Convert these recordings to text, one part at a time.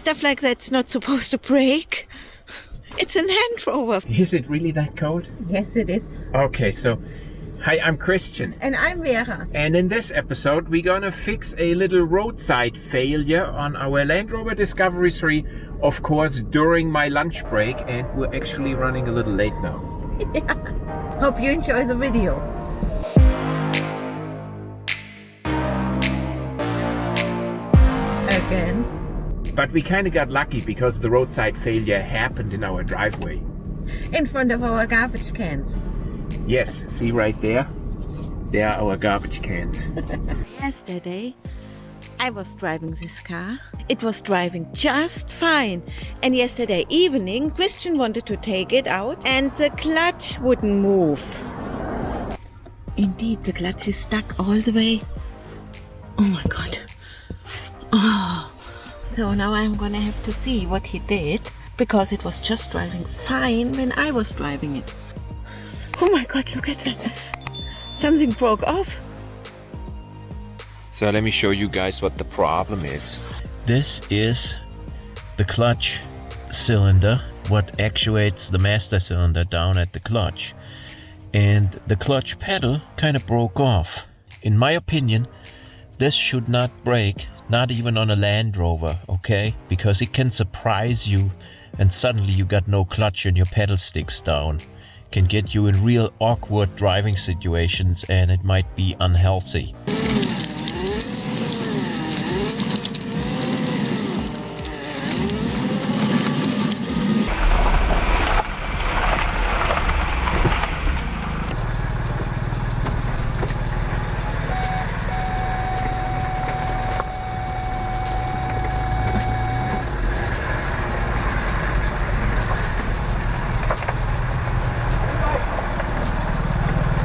Stuff like that's not supposed to break. It's a Land Rover. Is it really that cold? Yes, it is. Okay, so hi, I'm Christian. And I'm Vera. And in this episode, we're gonna fix a little roadside failure on our Land Rover Discovery 3, of course, during my lunch break. And we're actually running a little late now. Yeah. Hope you enjoy the video. Again. But we kind of got lucky because the roadside failure happened in our driveway. In front of our garbage cans. Yes, see right there? They are our garbage cans. Yesterday, I was driving this car. It was driving just fine. And yesterday evening, Christian wanted to take it out and the clutch wouldn't move. Indeed, the clutch is stuck all the way. Oh my God. Oh. So now I'm gonna have to see what he did, because it was just driving fine when I was driving it. Oh my God, look at that. Something broke off. So let me show you guys what the problem is. This is the clutch cylinder, what actuates the master cylinder down at the clutch. And the clutch pedal kind of broke off. In my opinion, this should not break. Not even on a Land Rover, okay? Because it can surprise you and suddenly you got no clutch and your pedal sticks down. Can get you in real awkward driving situations and it might be unhealthy.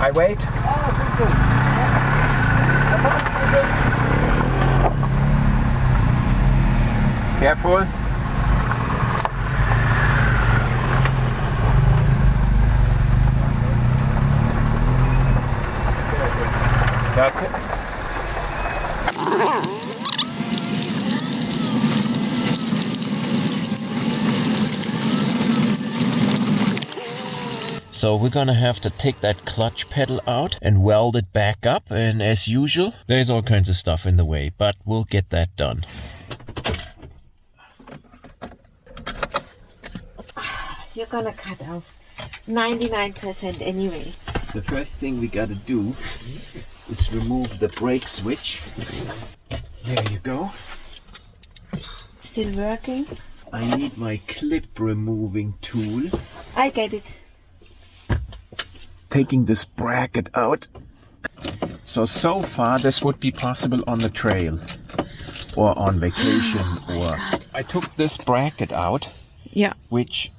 I wait. Careful. That's it. So we're gonna have to take that clutch pedal out and weld it back up, and as usual there's all kinds of stuff in the way, but we'll get that done. You're gonna cut off 99% anyway. The first thing we gotta do is remove the brake switch. There you go. Still working? I need my clip removing tool. I get it. Taking this bracket out. So far this would be possible on the trail or on vacation. God. I took this bracket out. Yeah. Which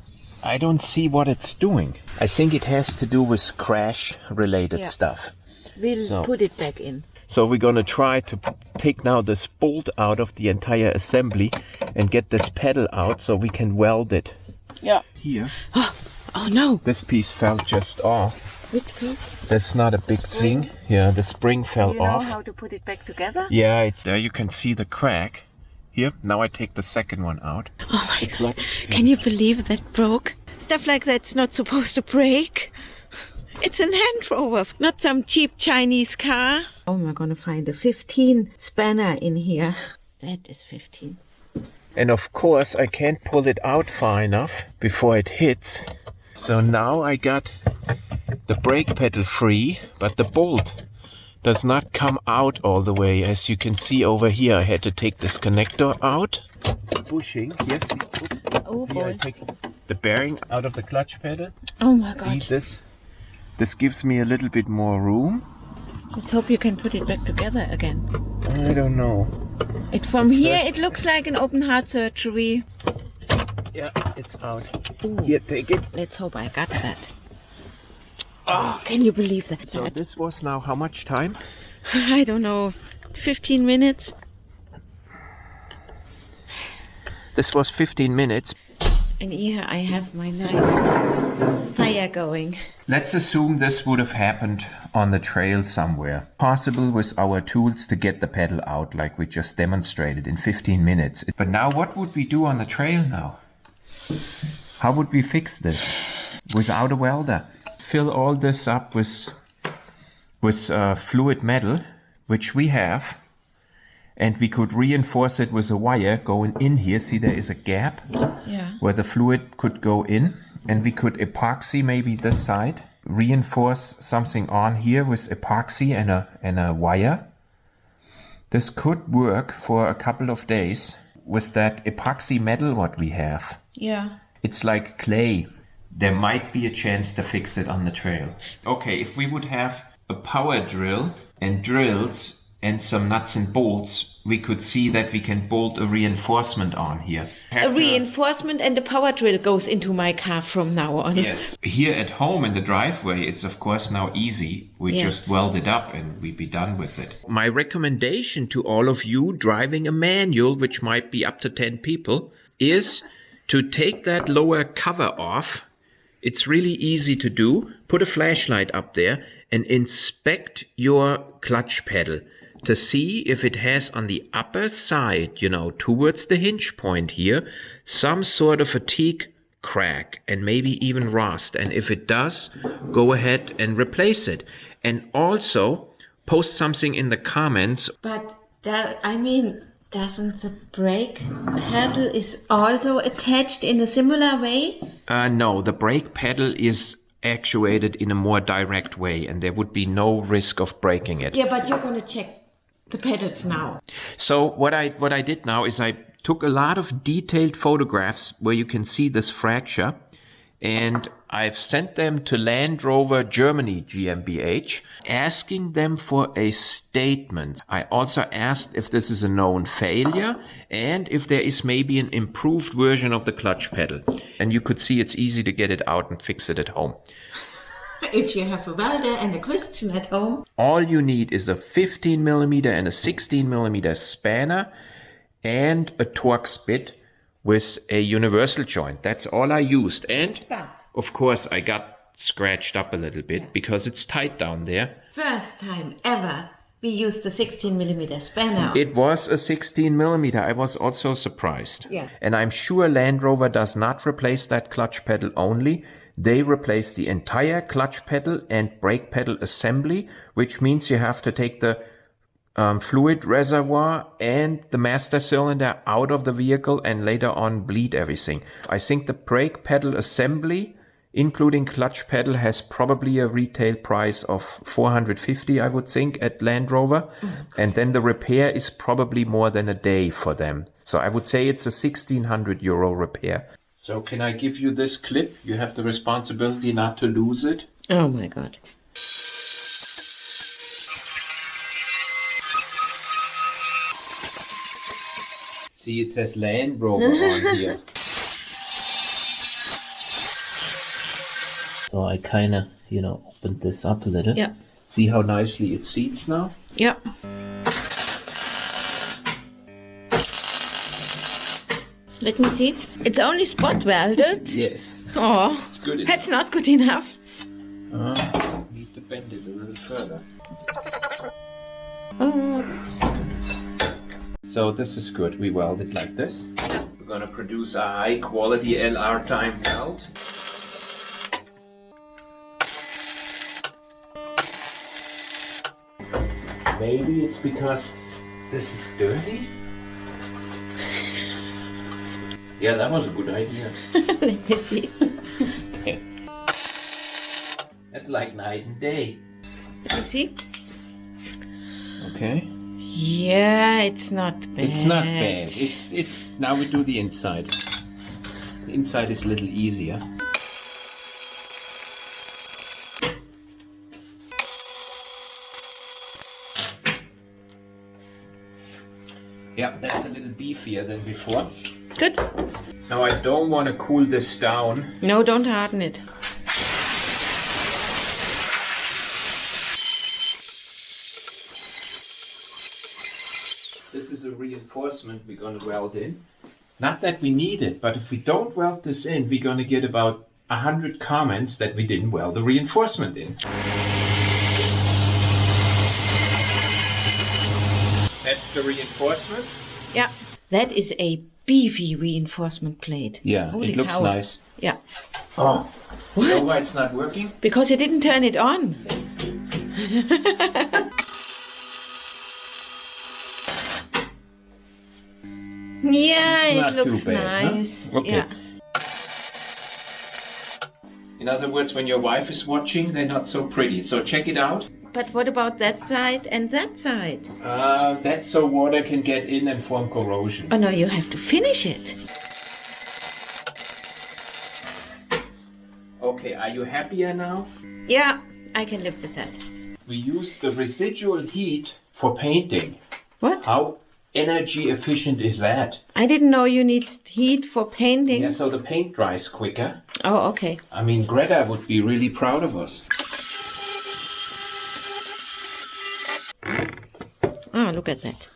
I don't see what it's doing. I think it has to do with crash related stuff. We'll put it back in. So we're gonna try to take now this bolt out of the entire assembly and get this pedal out so we can weld it. Yeah. Here. Oh no. This piece fell just off. Which piece? That's not a big thing. Yeah, the spring fell Do you know off. how to put it back together? Yeah, there you can see the crack. Here, now I take the second one out. Oh my God. Can you believe that broke? Stuff like that's not supposed to break. It's a Land Rover, not some cheap Chinese car. Oh, we're gonna find a 15 spanner in here. That is 15. And of course, I can't pull it out far enough before it hits. So now I got the brake pedal free, but the bolt does not come out all the way. As you can see over here, I had to take this connector out. Bushing, yes. Oh See, boy. I take the bearing out of the clutch pedal. Oh my God. See this gives me a little bit more room. Let's hope you can put it back together again. I don't know. From here it looks like an open heart surgery. Yeah, it's out. Ooh. Here, take it. Let's hope I got that. Oh, can you believe that? So this was now how much time? I don't know, 15 minutes. This was 15 minutes. And here I have my nice fire going. Let's assume this would have happened on the trail somewhere. Possible with our tools to get the pedal out like we just demonstrated in 15 minutes. But now what would we do on the trail now? How would we fix this without a welder? Fill all this up with fluid metal, which we have. And we could reinforce it with a wire going in here. See, there is a gap where the fluid could go in. And we could epoxy maybe this side. Reinforce something on here with epoxy and a wire. This could work for a couple of days with that epoxy metal what we have. Yeah. It's like clay. There might be a chance to fix it on the trail. Okay, if we would have a power drill and drills and some nuts and bolts, we could see that we can bolt a reinforcement on here. A reinforcement and a power drill goes into my car from now on. Yes. Here at home in the driveway, it's of course now easy. We just weld it up and we be done with it. My recommendation to all of you driving a manual, which might be up to 10 people, is to take that lower cover off. It's really easy to do. Put a flashlight up there and inspect your clutch pedal to see if it has on the upper side, towards the hinge point here, some sort of fatigue crack and maybe even rust. And if it does, go ahead and replace it. And also post something in the comments. But doesn't the brake pedal is also attached in a similar way? No, the brake pedal is actuated in a more direct way and there would be no risk of breaking it. Yeah, but you're going to check the pedals now. So what I did now is I took a lot of detailed photographs where you can see this fracture, and I've sent them to Land Rover Germany GmbH, asking them for a statement. I also asked if this is a known failure and if there is maybe an improved version of the clutch pedal. And you could see it's easy to get it out and fix it at home. If you have a welder and a Christian at home. All you need is a 15mm and a 16mm spanner and a Torx bit with a universal joint. That's all I used. And of course I got scratched up a little bit because it's tight down there. First time ever we used a 16mm spanner. It was a 16mm. I was also surprised. Yeah. And I'm sure Land Rover does not replace that clutch pedal only. They replace the entire clutch pedal and brake pedal assembly, which means you have to take the fluid reservoir and the master cylinder out of the vehicle and later on bleed everything. I think the brake pedal assembly, including clutch pedal, has probably a retail price of $450, I would think, at Land Rover. And then the repair is probably more than a day for them. So I would say it's a €1,600 repair. So can I give you this clip? You have the responsibility not to lose it. Oh my God. See, it says Land Rover on here. So I kind of, opened this up a little. Yeah. See how nicely it seats now? Yeah. Let me see. It's only spot welded. Yes. Oh, It's good enough. that's not good enough. Need to bend it a little further. So this is good. We weld it like this. We're going to produce a high quality LR time weld. Maybe it's because this is dirty. Yeah, that was a good idea. Let me see. Okay. That's like night and day. Let me see. Okay. Yeah, it's not bad. It's not bad. It's now we do the inside. The inside is a little easier. Yeah, that's a little beefier than before. Good. Now I don't want to cool this down. No, don't harden it. This is a reinforcement we're going to weld in. Not that we need it, but if we don't weld this in, we're going to get about 100 comments that we didn't weld the reinforcement in. That's the reinforcement? Yeah. That is a beefy reinforcement plate. Yeah, Holy it looks cow. nice. Yeah. Oh, you know why it's not working? Because you didn't turn it on. Yeah, It's it not looks too bad, nice. huh? Okay. Yeah. In other words, when your wife is watching, they're not so pretty. So check it out. But what about that side and that side? That's so water can get in and form corrosion. Oh no, you have to finish it. Okay, are you happier now? Yeah, I can live with that. We use the residual heat for painting. What? How energy efficient is that? I didn't know you need heat for painting. Yeah, so the paint dries quicker. Oh, okay. I mean, Greta would be really proud of us. Ah, look at that.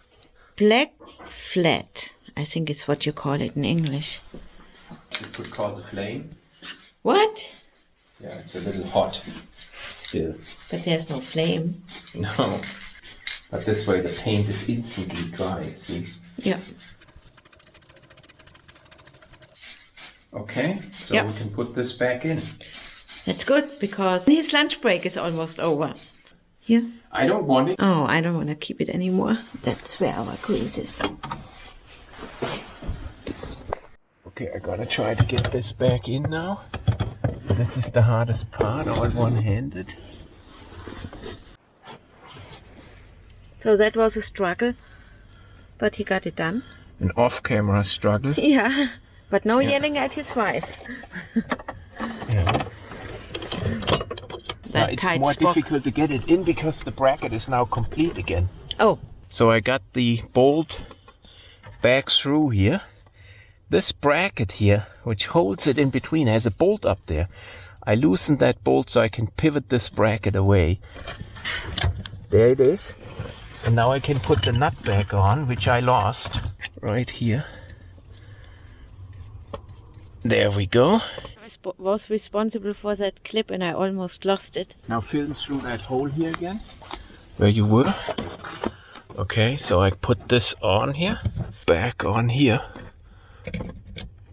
Black flat. I think it's what you call it in English. It could cause a flame. What? Yeah, it's a little hot still. But there's no flame. No. But this way the paint is instantly dry, see? Yeah. Okay, so Yep. we can put this back in. That's good because his lunch break is almost over. Here. I don't want it. Oh, I don't want to keep it anymore. That's where our grease is. Okay, I gotta try to get this back in now. This is the hardest part, all one-handed. So that was a struggle, but he got it done. An off-camera struggle. Yeah, but no yelling at his wife. Yeah. That It's tight more spot. difficult to get it in because the bracket is now complete again. Oh, So I got the bolt back through here. This bracket here, which holds it in between, has a bolt up there. I loosened that bolt so I can pivot this bracket away. There it is. And now I can put the nut back on, which I lost right here. There we go. I was responsible for that clip and I almost lost it. Now film through that hole here again, where you were. Okay, so I put this on here, back on here.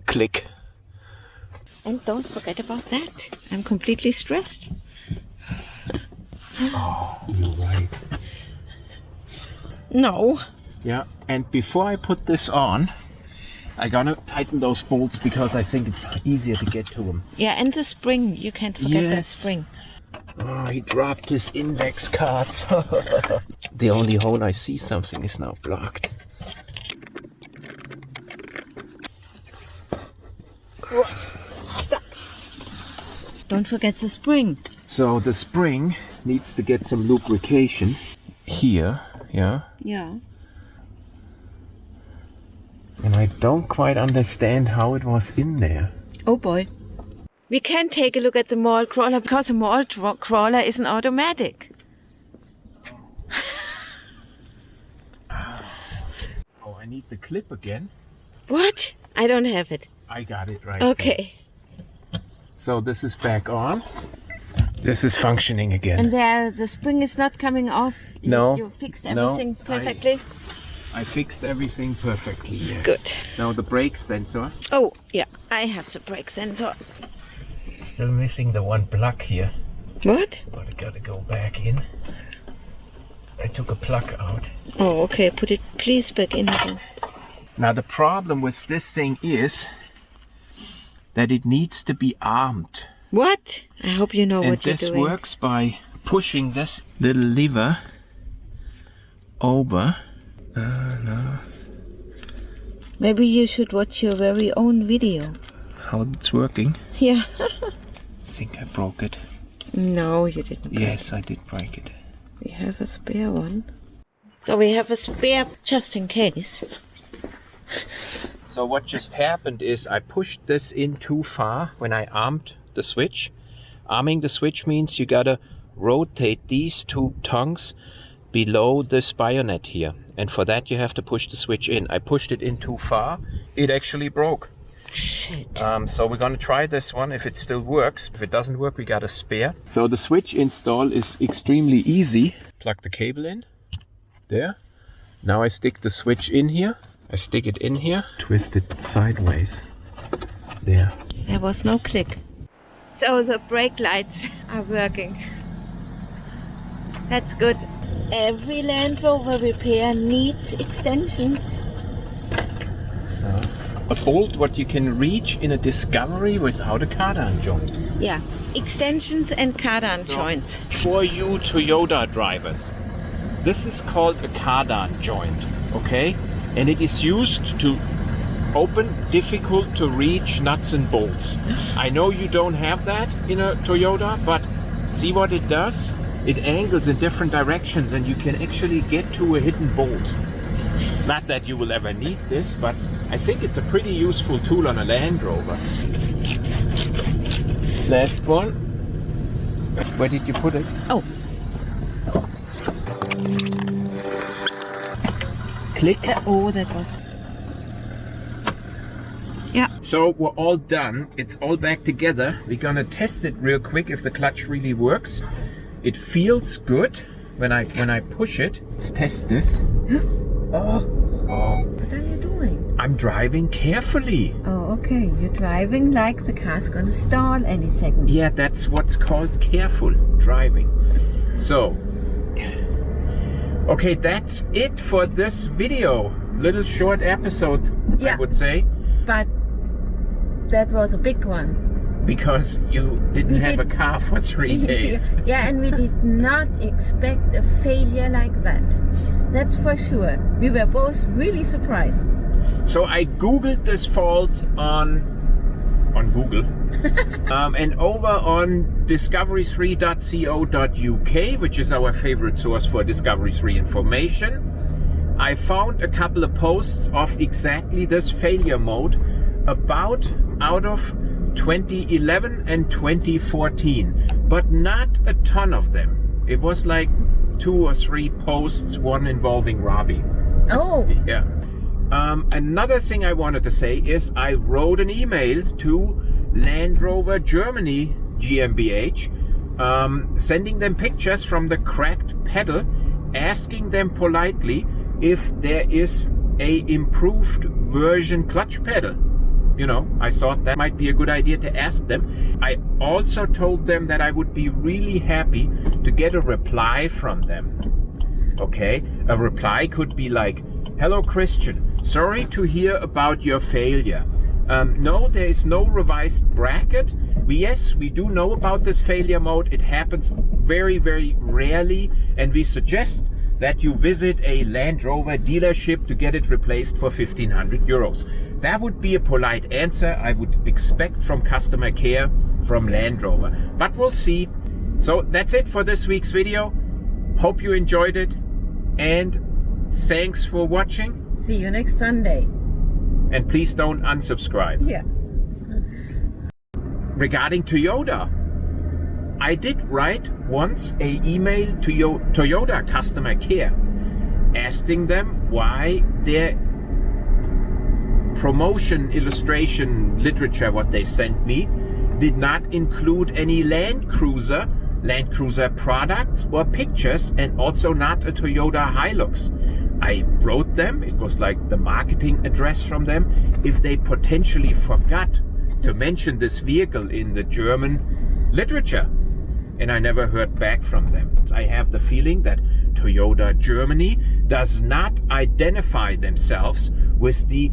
Click. And don't forget about that. I'm completely stressed. Oh, you're right. No. Yeah, and before I put this on, I gotta tighten those bolts because I think it's easier to get to them. Yeah, and the spring. You can't forget that Yes. spring. Oh, he dropped his index cards. The only hole I see something is now blocked. Stop. Don't forget the spring. So the spring needs to get some lubrication here, yeah? Yeah. And I don't quite understand how it was in there. Oh boy. We can take a look at the mall crawler because the mall crawler is an automatic. Oh, I need the clip again. What? I don't have it. I got it right. Okay. So this is back on. This is functioning again. And there, the spring is not coming off. No. You fixed No, everything perfectly? I fixed everything perfectly, yes. Good. Now the brake sensor. Oh, yeah. I have the brake sensor. Still missing the one plug here. What? But I gotta go back in. I took a plug out. Oh, okay. Put it please back in again. Now the problem with this thing is that it needs to be armed. What? I hope you know And what you're this doing. works by pushing this little lever over. No. Maybe you should watch your very own video. How it's working? Yeah. I think I broke it. No, you didn't. Yes, I did break it. We have a spare one. So we have a spare just in case. So what just happened is I pushed this in too far when I armed the switch. Arming the switch means you gotta rotate these two tongues below this bayonet here. And for that you have to push the switch in. I pushed it in too far. It actually broke. Shit. So we're gonna try this one if it still works. If it doesn't work, we got a spare. So the switch install is extremely easy. Plug the cable in. There. Now I stick the switch in here. I stick it in here. Twist it sideways. There. There was no click. So the brake lights are working. That's good. Every Land Rover repair needs extensions. So, a bolt what you can reach in a Discovery without a cardan joint. Yeah, extensions and cardan joints. For you Toyota drivers, this is called a cardan joint, okay? And it is used to open difficult to reach nuts and bolts. I know you don't have that in a Toyota, but see what it does? It angles in different directions and you can actually get to a hidden bolt. Not that you will ever need this, but I think it's a pretty useful tool on a Land Rover. Last one. Where did you put it? Oh. Click. Oh, that was... Yeah. So we're all done. It's all back together. We're gonna test it real quick if the clutch really works. It feels good when I push it. Let's test this. Oh. What are you doing? I'm driving carefully. Oh, okay. You're driving like the car's gonna stall any second. Yeah, that's what's called careful driving. So, okay, that's it for this video. Little short episode, Yeah. I would say. But that was a big one. Because you didn't have a car for 3 days. Yeah, and we did not expect a failure like that. That's for sure. We were both really surprised. So I googled this fault on Google and over on discovery3.co.uk, which is our favorite source for Discovery 3 information, I found a couple of posts of exactly this failure mode about out of 2011 and 2014, but not a ton of them. It was like 2 or 3 posts, one involving Robbie. Oh. Yeah. Another thing I wanted to say is I wrote an email to Land Rover Germany GmbH, sending them pictures from the cracked pedal, asking them politely if there is a improved version clutch pedal. You know, I thought that might be a good idea to ask them. I also told them that I would be really happy to get a reply from them. Okay, a reply could be like, "Hello Christian, sorry to hear about your failure. No, there is no revised bracket. Yes, we do know about this failure mode. It happens very, very rarely, and we suggest that you visit a Land Rover dealership to get it replaced for 1,500 euros. That would be a polite answer I would expect from customer care from Land Rover. But we'll see. So that's it for this week's video. Hope you enjoyed it. And thanks for watching. See you next Sunday. And please don't unsubscribe. Yeah. Regarding Toyota, I did write once a email to Toyota customer care asking them why their promotion illustration literature, what they sent me, did not include any Land Cruiser products or pictures, and also not a Toyota Hilux. I wrote them, it was like the marketing address from them, if they potentially forgot to mention this vehicle in the German literature. And I never heard back from them. I have the feeling that Toyota Germany does not identify themselves with the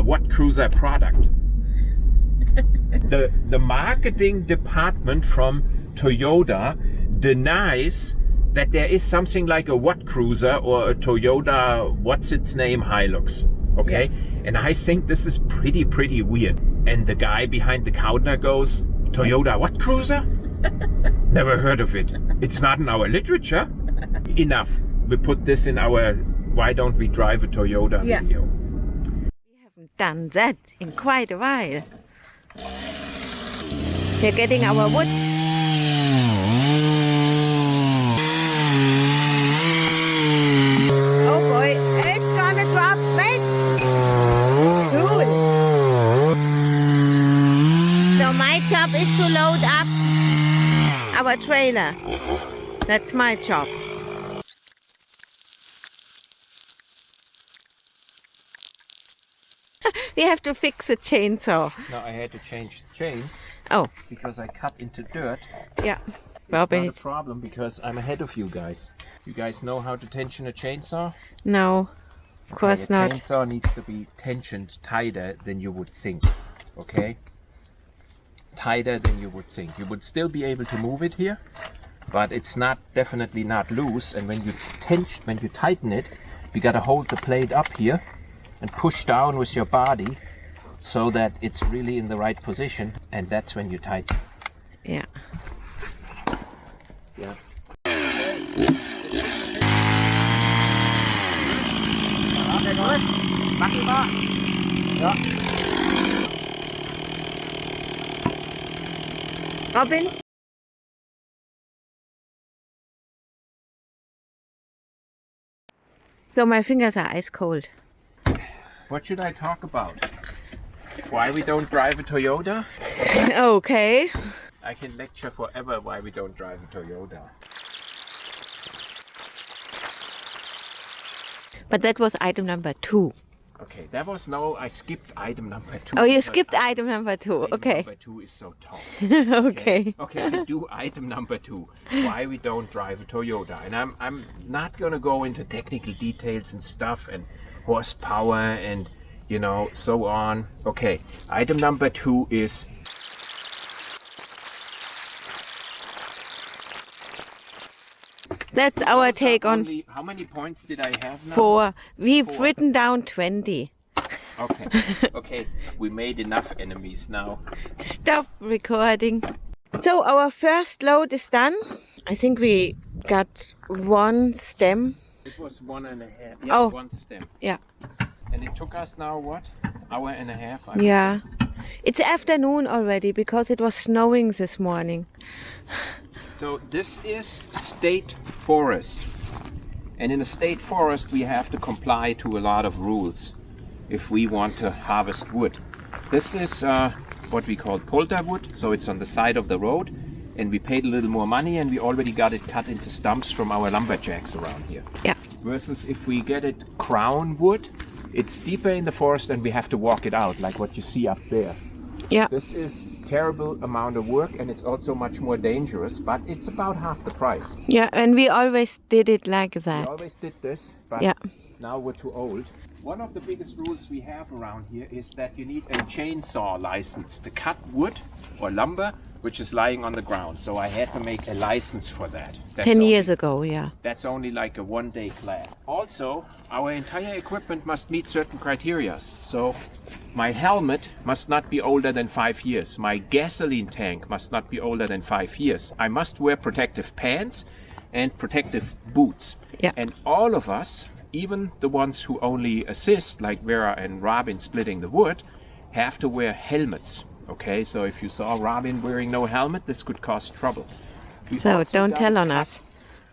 what cruiser product. The marketing department from Toyota denies that there is something like a what cruiser or a Toyota what's its name Hilux. Okay, yeah. And I think this is pretty weird. And the guy behind the counter goes, "Toyota what cruiser? Never heard of it. It's not in our literature." Enough. We put this in our "Why don't we drive a Toyota" video. We haven't done that in quite a while. We're getting our wood. Oh boy. job is to load up our trailer. That's my job. We have to fix the chainsaw. No, I had to change the chain. Oh. Because I cut into dirt. Yeah. It's not a problem because I'm ahead of you guys. You guys know how to tension a chainsaw? No, of course not. A chainsaw needs to be tensioned tighter than you would think. Okay? Tighter than you would think. You would still be able to move it here, but it's definitely not loose. And when you tighten it, you gotta hold the plate up here and push down with your body so that it's really in the right position, and that's when you tighten. Yeah. Yeah. Robin? So my fingers are ice cold. What should I talk about? Why we don't drive a Toyota? Okay. I can lecture forever why we don't drive a Toyota. But that was item number 2. Okay, I skipped item number 2. Oh, you skipped item number 2. Item okay. Number 2 is so tough. Okay. Okay, we do item number 2. Why we don't drive a Toyota. And I'm not gonna go into technical details and stuff and horsepower and so on. Okay, item number 2 is that's our take on how many points did I have now? 4. We've 4. written down 20. Okay. Okay, we made enough enemies now. Stop recording. So our first load is done. I think we got 1 stem. It was 1.5. Oh. 1 stem. Yeah. And it took us now what? Hour and a half? Yeah. It's afternoon already because it was snowing this morning. So this is state forest. And in a state forest we have to comply to a lot of rules if we want to harvest wood. This is what we call polder wood, so it's on the side of the road, and we paid a little more money and we already got it cut into stumps from our lumberjacks around here. Yeah. Versus if we get it crown wood, it's deeper in the forest and we have to walk it out, like what you see up there. Yeah. This is terrible amount of work and it's also much more dangerous, but it's about half the price. Yeah, and we always did it like We that. always did this, but Yeah. now we're too old. One of the biggest rules we have around here is that you need a chainsaw license to cut wood or lumber which is lying on the ground. So I had to make a license for that. 10 years ago, yeah. That's only like a 1-day class. Also, our entire equipment must meet certain criteria. So my helmet must not be older than 5 years. My gasoline tank must not be older than 5 years. I must wear protective pants and protective boots. Yeah. And all of us, even the ones who only assist, like Vera and Robin splitting the wood, have to wear helmets. Okay, so if you saw Robin wearing no helmet, this could cause trouble. So don't tell on us.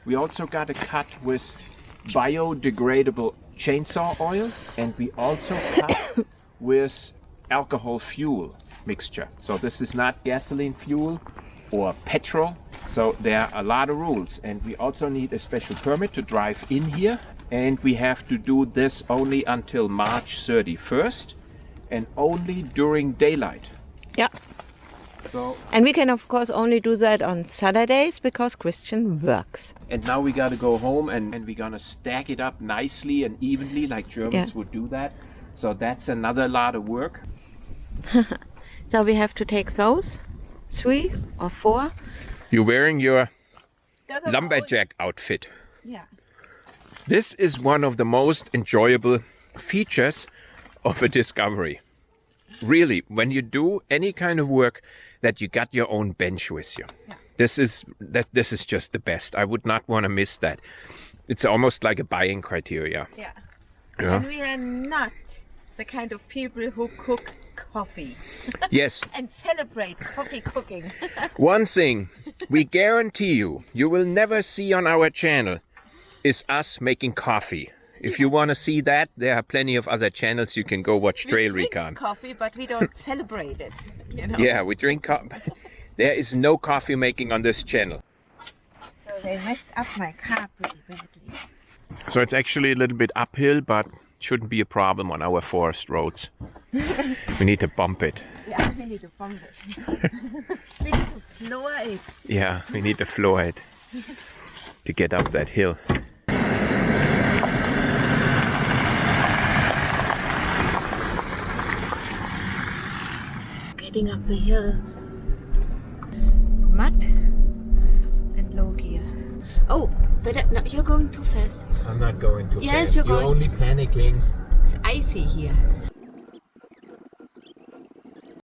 We also got a cut with biodegradable chainsaw oil, and we also cut with alcohol fuel mixture. So this is not gasoline fuel or petrol. So there are a lot of rules, and we also need a special permit to drive in here, and we have to do this only until March 31st and only during daylight. Yeah. So, And we can of course only do that on Saturdays because Christian works. and now we got to go home and we're gonna stack it up nicely and evenly like Germans would do that. So that's another lot of work. So we have to take those 3 or 4. You're wearing your lumberjack outfit. Yeah. This is one of the most enjoyable features of a discovery. Really, when you do any kind of work that you got your own bench with you. Yeah. This is just the best. I would not want to miss that. It's almost like a buying criteria. Yeah. Yeah. And we are not the kind of people who cook coffee. Yes. And celebrate coffee cooking. One thing we guarantee you will never see on our channel is us making coffee. If you want to see that, there are plenty of other channels you can go watch Trail We Recon. drink coffee, but we don't celebrate it. You know? Yeah, we drink coffee. There is no coffee making on this channel. So they messed up my car pretty badly. So it's actually a little bit uphill, but shouldn't be a problem on our forest roads. We need to bump it. Yeah, we need to bump it. We need to floor it. Yeah, we need to floor it to get up that hill. Getting up the hill. Mud and low gear. Oh, better, no, you're going too fast. I'm not going too Yes, fast. you're You're going- only panicking. It's icy here.